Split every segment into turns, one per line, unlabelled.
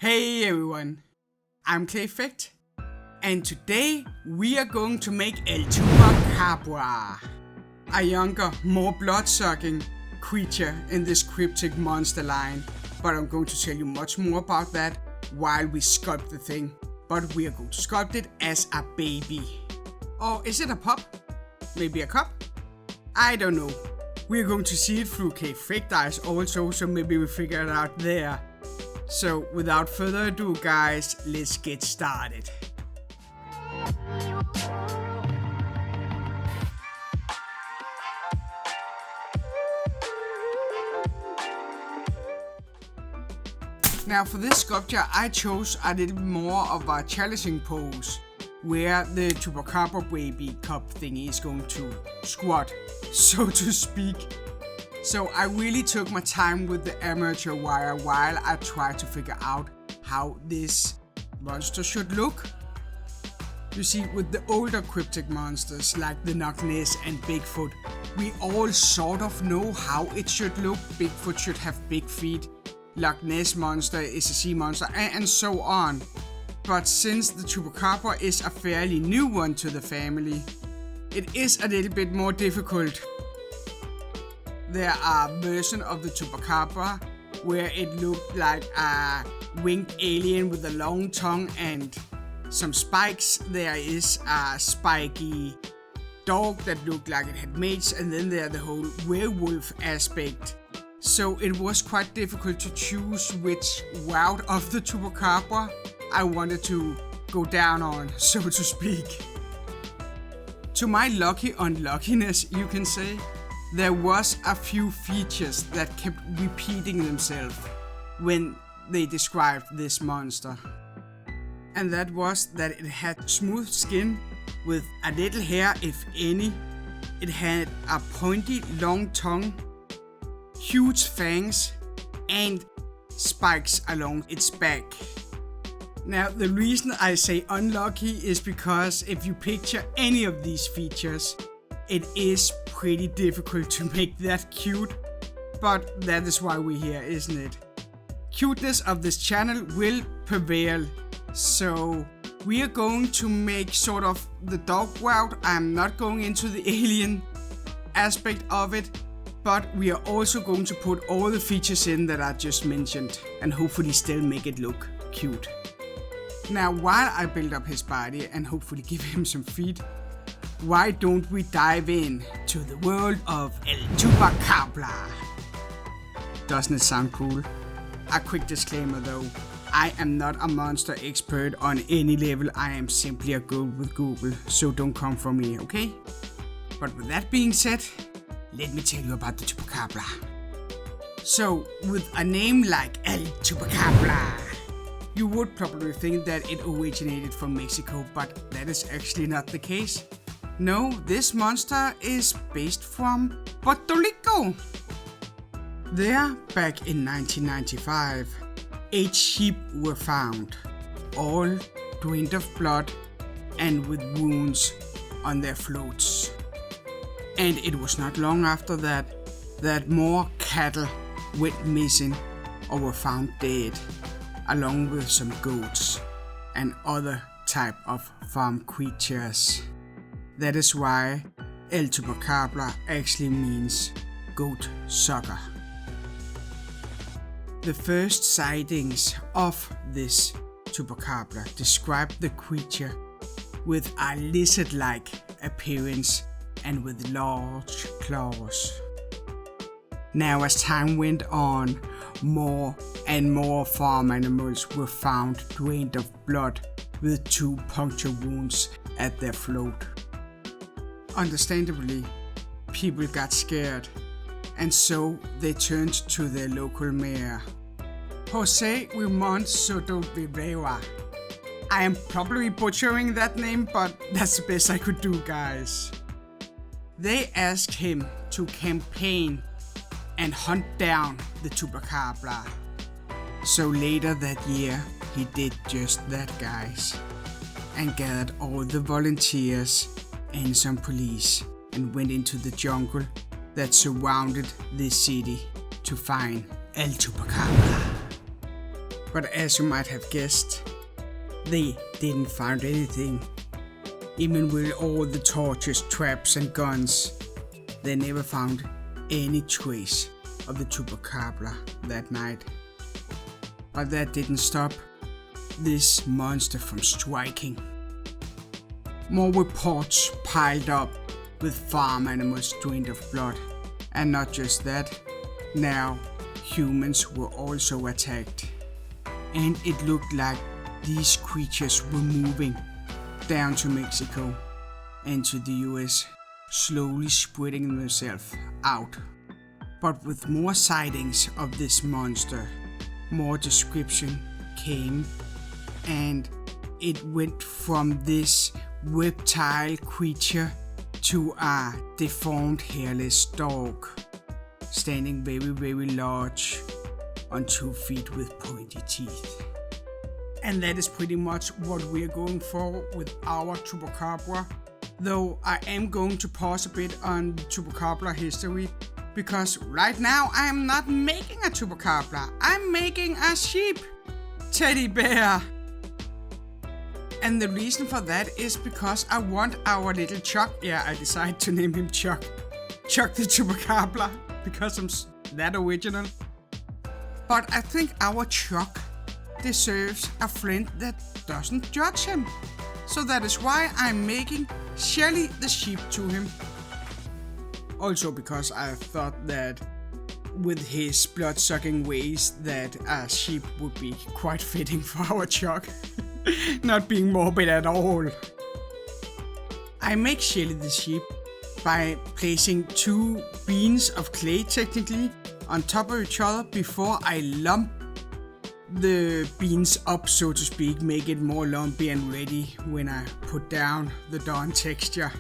Hey everyone, I'm Clayfect, and today we are going to make A Chupacabra, a younger, more blood-sucking creature in this cryptic monster line, but I'm going to tell you much more about that while we sculpt the thing, but we are going to sculpt it as a baby. Or is it a pup? Maybe a cup? I don't know. We're going to see it through Clayfect eyes also, so maybe we figure it out there. So without further ado guys, let's get started. Now for this sculpture I chose a little more of a challenging pose, where the Chupacabra baby cup thingy is going to squat, so to speak. So I really took my time with the amateur wire while I tried to figure out how this monster should look. You see, with the older cryptic monsters like the Loch Ness and Bigfoot, we all sort of know how it should look. Bigfoot should have big feet, Loch Ness monster is a sea monster, and so on. But since the Chupacabra is a fairly new one to the family, it is a little bit more difficult. There are versions of the Chupacabra where it looked like a winged alien with a long tongue and some spikes. There is a spiky dog that looked like it had mates, and then there the whole werewolf aspect. So it was quite difficult to choose which route of the Chupacabra I wanted to go down on, so to speak. To my lucky unluckiness, you can say, there was a few features that kept repeating themselves when they described this monster. And that was that it had smooth skin with a little hair if any. It had a pointy long tongue, huge fangs, and spikes along its back. Now the reason I say unlucky is because if you picture any of these features, it is pretty difficult to make that cute, but that is why we're here, isn't it? Cuteness of this channel will prevail, so we are going to make sort of the dog route. I'm not going into the alien aspect of it, but we are also going to put all the features in that I just mentioned and hopefully still make it look cute. Now while I build up his body and hopefully give him some feet, why don't we dive in to the world of A Chupacabra? Doesn't it sound cool? A quick disclaimer though, I am not a monster expert on any level, I am simply a girl with Google, so don't come for me, okay? But with that being said, let me tell you about the Chupacabra. So, with a name like A Chupacabra, you would probably think that it originated from Mexico, but that is actually not the case. No, this monster is based from Puerto Rico. There, back in 1995, 8 sheep were found, all drained of blood and with wounds on their floats. And it was not long after that more cattle went missing or were found dead, along with some goats and other type of farm creatures. That is why A Chupacabra actually means goat sucker. The first sightings of this Chupacabra described the creature with a lizard-like appearance and with large claws. Now as time went on, more and more farm animals were found drained of blood with 2 puncture wounds at their throat. Understandably, people got scared, and so they turned to their local mayor, Jose Ramon Soto Rivera. I am probably butchering that name, but that's the best I could do, guys. They asked him to campaign and hunt down the Chupacabra. So later that year, he did just that, guys, and gathered all the volunteers and some police and went into the jungle that surrounded this city to find A Chupacabra. But as you might have guessed, they didn't find anything. Even with all the torches, traps and guns, they never found any trace of the Chupacabra that night. But that didn't stop this monster from striking. More reports piled up with farm animals drained of blood. And not just that, now humans were also attacked. And it looked like these creatures were moving down to Mexico and to the US, slowly spreading themselves out. But with more sightings of this monster, more description came, and it went from this reptile creature to a deformed hairless dog, standing very, very large on 2 feet with pointy teeth. And that is pretty much what we are going for with our Chupacabra, though I am going to pause a bit on the Chupacabra history, because right now I am not making a Chupacabra, I'm making a sheep teddy bear. And the reason for that is because I want our little Chuck, I decided to name him Chuck the Chupacabra, because I'm that original. But I think our Chuck deserves a friend that doesn't judge him. So that is why I'm making Shelly the sheep to him. Also because I thought that with his blood-sucking ways that a sheep would be quite fitting for our Chuck. Not being morbid at all. I make Shelly the sheep by placing 2 beans of clay technically on top of each other before I lump the beans up, so to speak, make it more lumpy and ready when I put down the done texture.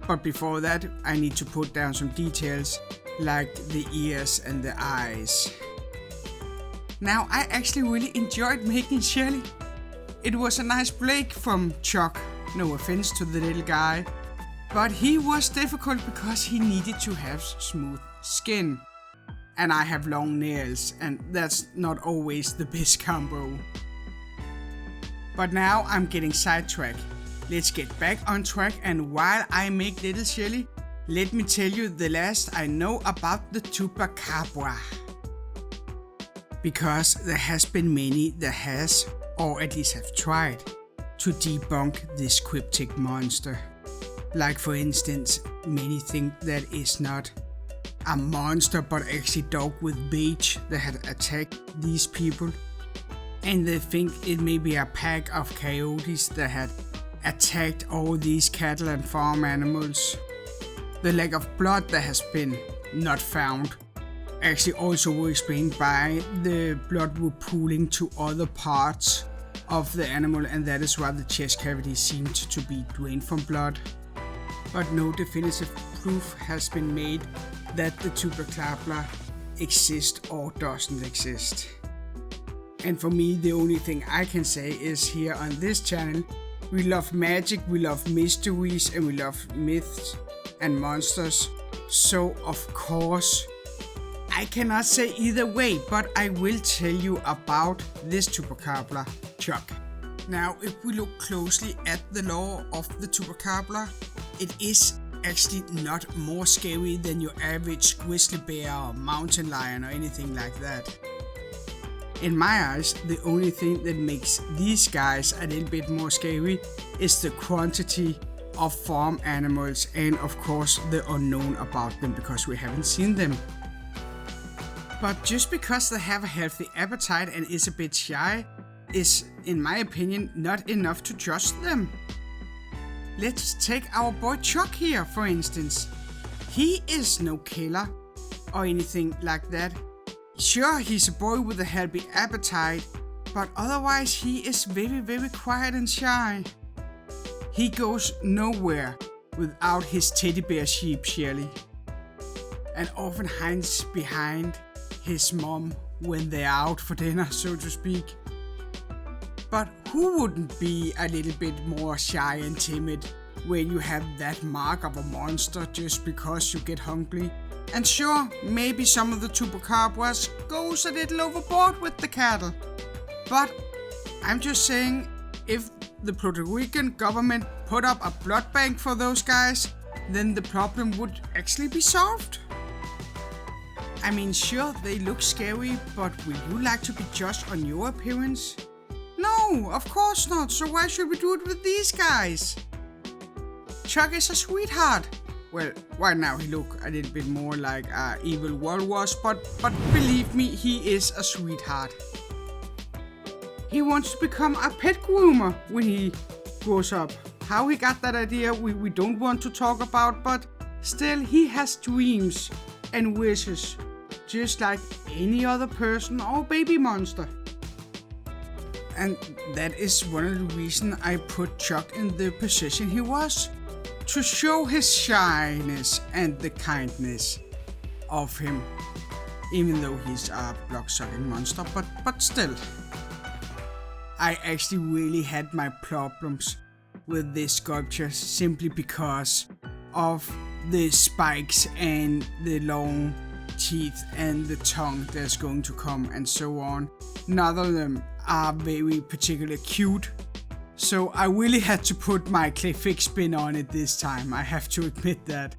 But before that I need to put down some details like the ears and the eyes. Now I actually really enjoyed making Shelly. It was a nice break from Chuck, no offense to the little guy, but he was difficult because he needed to have smooth skin. And I have long nails, and that's not always the best combo. But now I'm getting sidetracked. Let's get back on track, and while I make little Shelly, let me tell you the last I know about the Chupacabra. Because there has been many that has, or at least have tried, to debunk this cryptic monster. Like for instance, many think that it's not a monster but actually dog with beige that had attacked these people. And they think it may be a pack of coyotes that had attacked all these cattle and farm animals. The lack of blood that has been not found actually also were explained by the blood were pooling to other parts of the animal, and that is why the chest cavity seemed to be drained from blood. But no definitive proof has been made that the Chupacabra exists or doesn't exist. And for me, the only thing I can say is here on this channel, we love magic, we love mysteries, and we love myths and monsters. So of course, I cannot say either way, but I will tell you about this Chupacabra, Chuck. Now, if we look closely at the lore of the Chupacabra, it is actually not more scary than your average grizzly bear or mountain lion or anything like that. In my eyes, the only thing that makes these guys a little bit more scary is the quantity of farm animals and of course the unknown about them because we haven't seen them. But just because they have a healthy appetite and is a bit shy is, in my opinion, not enough to trust them. Let's take our boy Chuck here, for instance. He is no killer or anything like that. Sure, he's a boy with a healthy appetite, but otherwise he is very, very quiet and shy. He goes nowhere without his teddy bear sheep, Shelly, and often hides behind his mom when they're out for dinner, so to speak. But who wouldn't be a little bit more shy and timid when you have that mark of a monster just because you get hungry? And sure, maybe some of the Chupacabras goes a little overboard with the cattle. But I'm just saying, if the Puerto Rican government put up a blood bank for those guys, then the problem would actually be solved. I mean, sure, they look scary, but would you like to be judged on your appearance? No, of course not, so why should we do it with these guys? Chuck is a sweetheart. Well, right now he look a little bit more like a evil walrus, but believe me, he is a sweetheart. He wants to become a pet groomer when he grows up. How he got that idea, we don't want to talk about, but still he has dreams and wishes, just like any other person or baby monster. And that is one of the reasons I put Chuck in the position he was, to show his shyness and the kindness of him, even though he's a blood-sucking monster, but still. I actually really had my problems with this sculpture simply because of the spikes and the long teeth and the tongue that's going to come and so on. None of them are very particularly cute. So I really had to put my Clayfect spin on it this time, I have to admit that.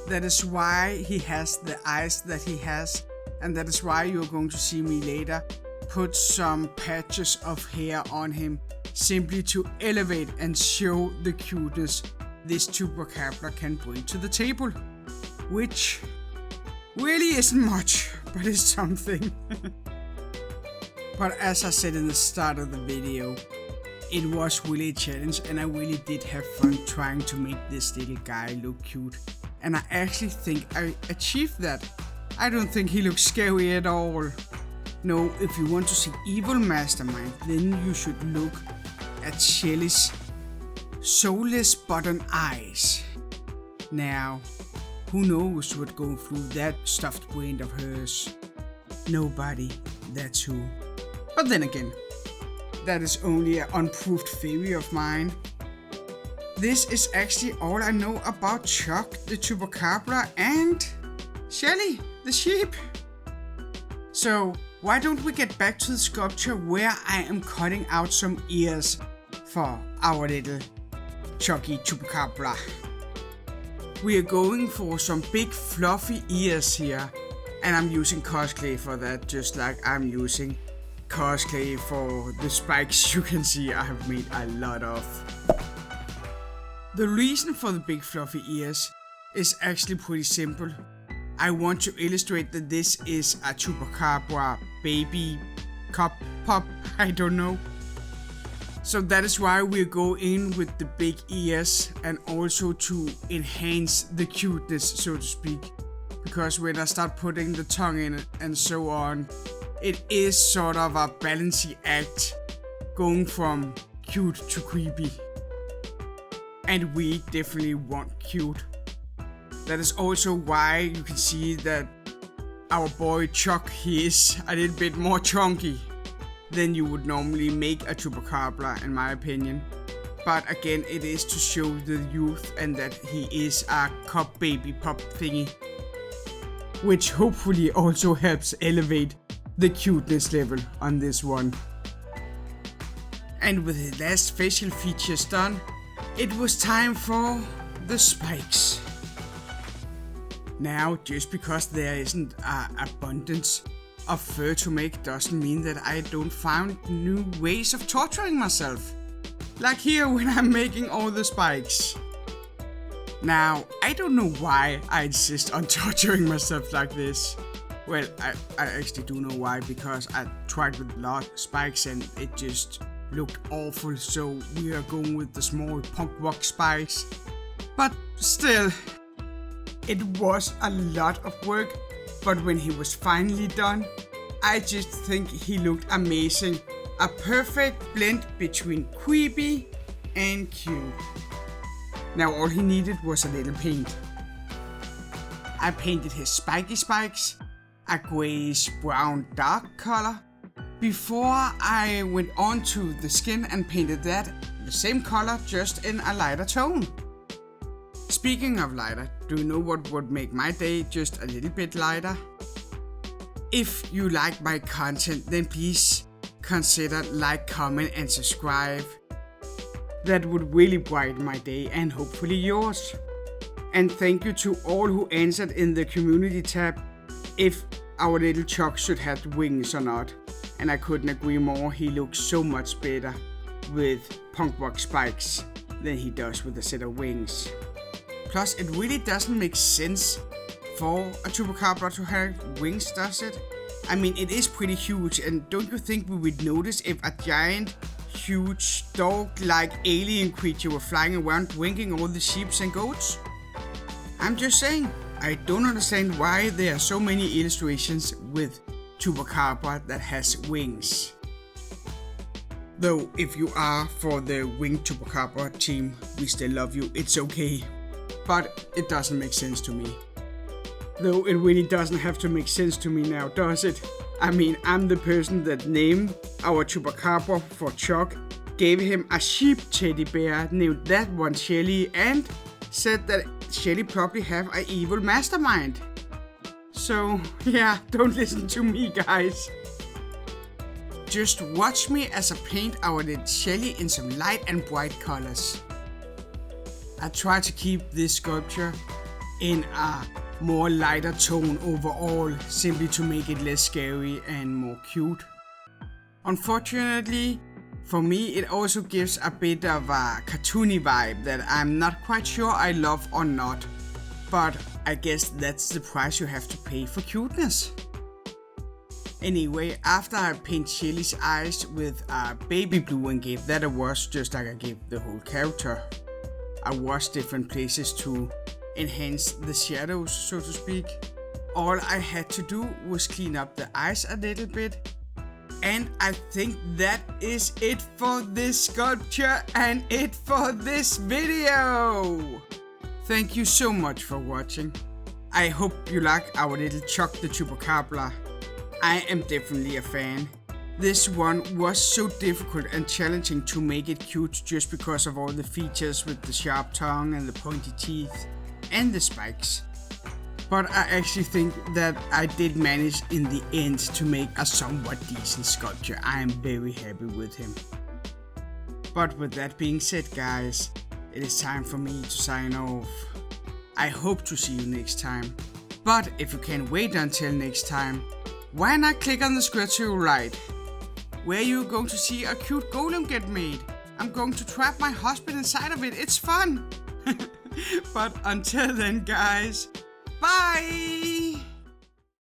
That is why he has the eyes that he has, and that is why you're going to see me later put some patches of hair on him, simply to elevate and show the cuteness this Chupacabra can bring to the table. Which really isn't much, but it's something. But as I said in the start of the video, it was really a challenge, and I really did have fun trying to make this little guy look cute. And I actually think I achieved that. I don't think he looks scary at all. No, if you want to see evil mastermind, then you should look at Shelly's soulless button eyes. Now, who knows what going through that stuffed brain of hers? Nobody, that's who. But then again, that is only an unproved theory of mine. This is actually all I know about Chuck the Chupacabra and Shelly the sheep. So why don't we get back to the sculpture where I am cutting out some ears for our little Chucky Chupacabra. We are going for some big fluffy ears here, and I'm using cosplay for that, just like I'm using cosplay for the spikes you can see I have made a lot of. The reason for the big fluffy ears is actually pretty simple. I want to illustrate that this is a Chupacabra baby cup pup, I don't know. So that is why we go in with the big ears, and also to enhance the cuteness, so to speak. Because when I start putting the tongue in it and so on, it is sort of a balancing act, going from cute to creepy. And we definitely want cute. That is also why you can see that our boy Chuck, he is a little bit more chunky than you would normally make a Chupacabra, in my opinion. But again, it is to show the youth and that he is a cup baby pup thingy, which hopefully also helps elevate the cuteness level on this one. And with the last facial features done, it was time for the spikes. Now, just because there isn't an abundance of fur to make doesn't mean that I don't find new ways of torturing myself. Like here when I'm making all the spikes. Now, I don't know why I insist on torturing myself like this. Well, I actually do know why, because I tried with a lot of spikes and it just looked awful, so we are going with the small punk rock spikes. But still, it was a lot of work, but when he was finally done, I just think he looked amazing. A perfect blend between creepy and cute. Now all he needed was a little paint. I painted his spiky spikes a grayish brown dark color before I went on to the skin and painted that the same color, just in a lighter tone. Speaking of lighter, do you know what would make my day just a little bit lighter? If you like my content, then please consider like, comment and subscribe. That would really brighten my day and hopefully yours. And thank you to all who answered in the community tab if our little Chuck should have wings or not. And I couldn't agree more, he looks so much better with punk rock spikes than he does with a set of wings. Plus, it really doesn't make sense for a Chupacabra to have wings, does it? I mean, it is pretty huge, and don't you think we would notice if a giant, huge, dog-like alien creature were flying around drinking all the sheep and goats? I'm just saying, I don't understand why there are so many illustrations with Chupacabra that has wings. Though, if you are for the winged Chupacabra team, we still love you, it's okay. But it doesn't make sense to me. Though it really doesn't have to make sense to me now, does it? I mean, I'm the person that named our Chupacabra for Chuck, gave him a sheep teddy bear, named that one Shelly, and said that Shelly probably have an evil mastermind. So, yeah, don't listen to me, guys. Just watch me as I paint our little Shelly in some light and bright colors. I try to keep this sculpture in a more lighter tone overall, simply to make it less scary and more cute. Unfortunately, for me it also gives a bit of a cartoony vibe that I'm not quite sure I love or not, but I guess that's the price you have to pay for cuteness. Anyway, after I paint Shelly's eyes with a baby blue and gave that a wash just like I gave the whole character, I washed different places to enhance the shadows, so to speak. All I had to do was clean up the eyes a little bit. And I think that is it for this sculpture and it for this video. Thank you so much for watching. I hope you like our little Chuck the Chupacabra. I am definitely a fan. This one was so difficult and challenging to make it cute just because of all the features with the sharp tongue and the pointy teeth and the spikes. But I actually think that I did manage in the end to make a somewhat decent sculpture. I am very happy with him. But with that being said, guys, it is time for me to sign off. I hope to see you next time. But if you can't wait until next time, why not click on the screen to your right, where you're going to see a cute golem get made. I'm going to trap my husband inside of it. It's fun. But until then, guys, bye!